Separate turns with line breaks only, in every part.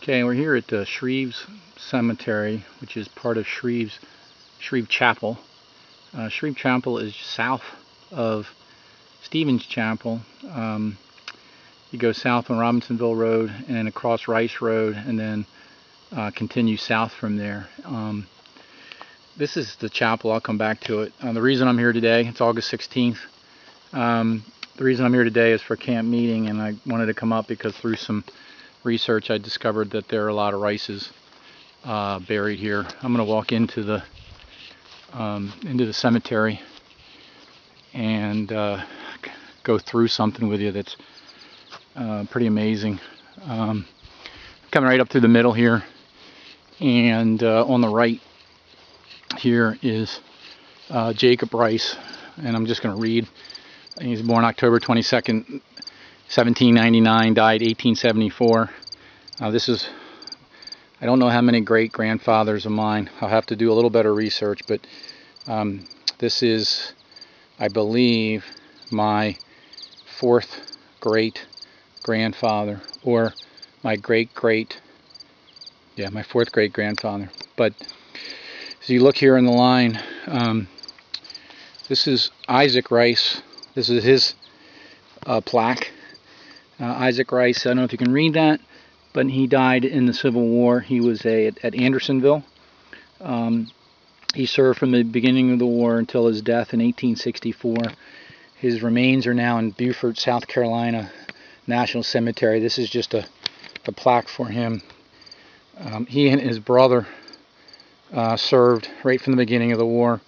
Okay, we're here at Shreve's Cemetery, which is part of Shreve Chapel. Shreve Chapel is south of Stevens Chapel. You go south on Robinsonville Road and across Rice Road, and then continue south from there. This is the chapel. I'll come back to it. The reason I'm here today, it's August 16th. The reason I'm here today is for camp meeting, and I wanted to come up because through some research I discovered that there are a lot of Rices buried here. I'm going to walk into the cemetery and go through something with you that's pretty amazing. Coming right up through the middle here, and on the right here is Jacob Rice, and I'm just going to read. He was born October 22nd, 1799, died 1874. This is, I don't know how many great-grandfathers of mine. I'll have to do a little better research, but this is, I believe, my fourth great-grandfather, or my my fourth great-grandfather. But as you look here in the line, this is Isaac Rice. This is his plaque. Isaac Rice, I don't know if you can read that, but he died in the Civil War. He was at Andersonville. He served from the beginning of the war until his death in 1864. His remains are now in Beaufort, South Carolina National Cemetery. This is just a plaque for him. He and his brother served right from the beginning of the war.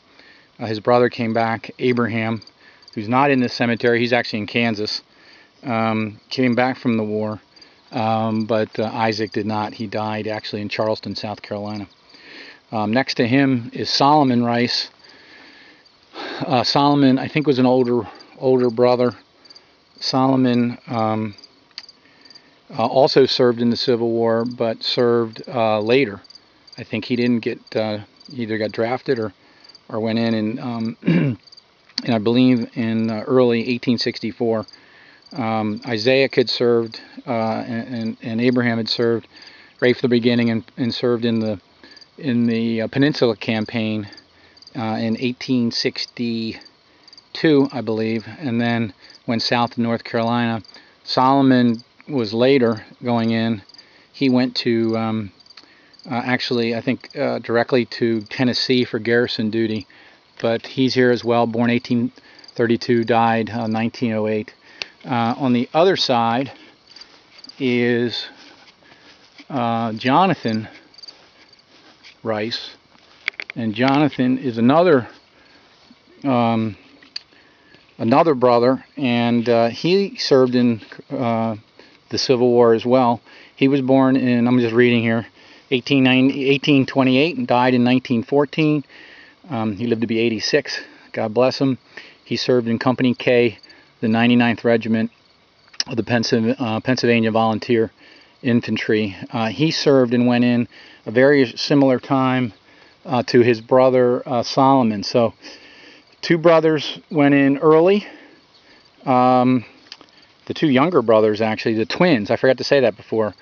His brother came back, Abraham, who's not in this cemetery. He's actually in Kansas. Came back from the war, but Isaac did not. He died actually in Charleston, South Carolina. Next to him is Solomon Rice. Solomon, I think, was an older brother. Solomon also served in the Civil War, but served later. I think he didn't get either got drafted or went in, and and I believe in early 1864. Isaac had served, and Abraham had served right from the beginning, and served in the Peninsula Campaign in 1862, I believe, and then went south to North Carolina. Solomon was later going in. He went to actually, I think, directly to Tennessee for garrison duty, but he's here as well. Born 1832, died 1908. On the other side is Jonathan Rice, and Jonathan is another brother, and he served in the Civil War as well. He was born in, I'm just reading here, 1828 and died in 1914. He lived to be 86. God bless him. He served in Company K, the 99th Regiment of the Pennsylvania Volunteer Infantry. He served and went in a very similar time to his brother Solomon. So two brothers went in early. The two younger brothers, actually, the twins, I forgot to say that before.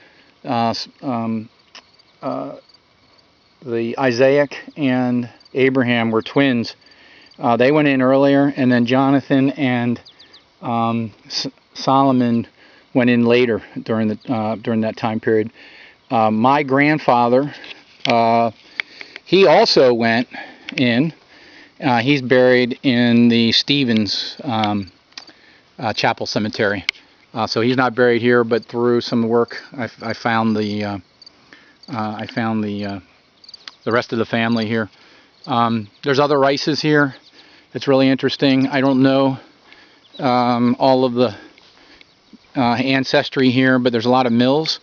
The Isaac and Abraham were twins. They went in earlier, and then Jonathan and Solomon went in later during that time period. My grandfather, he also went in. He's buried in the Stevens Chapel Cemetery. So he's not buried here, but through some work, I found the rest of the family here. There's other Rices here. It's really interesting. I don't know all of the ancestry here, but there's a lot of mills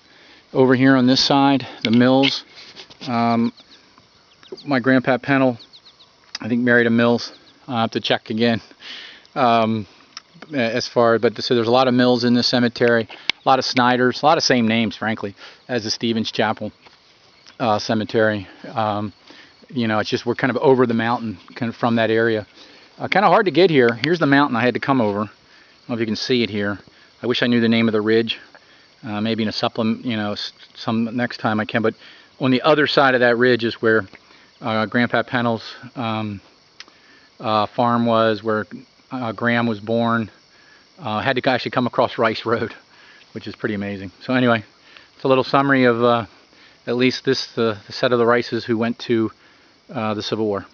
over here on this side. The mills. My grandpa Pennell, I think, married a Mills. I'll have to check again. As far, but so there's a lot of Mills in this cemetery. A lot of Snyders. A lot of same names, frankly, as the Stevens Chapel Cemetery. You know, it's just we're kind of over the mountain, kind of from that area. Kind of hard to get here. Here's the mountain I had to come over. I don't know if you can see it here. I wish I knew the name of the ridge. Maybe in a supplement, some next time I can. But on the other side of that ridge is where Grandpa Pennell's farm was, where Graham was born. Had to actually come across Rice Road, which is pretty amazing. So anyway, it's a little summary of at least the set of the Rices who went to the Civil War.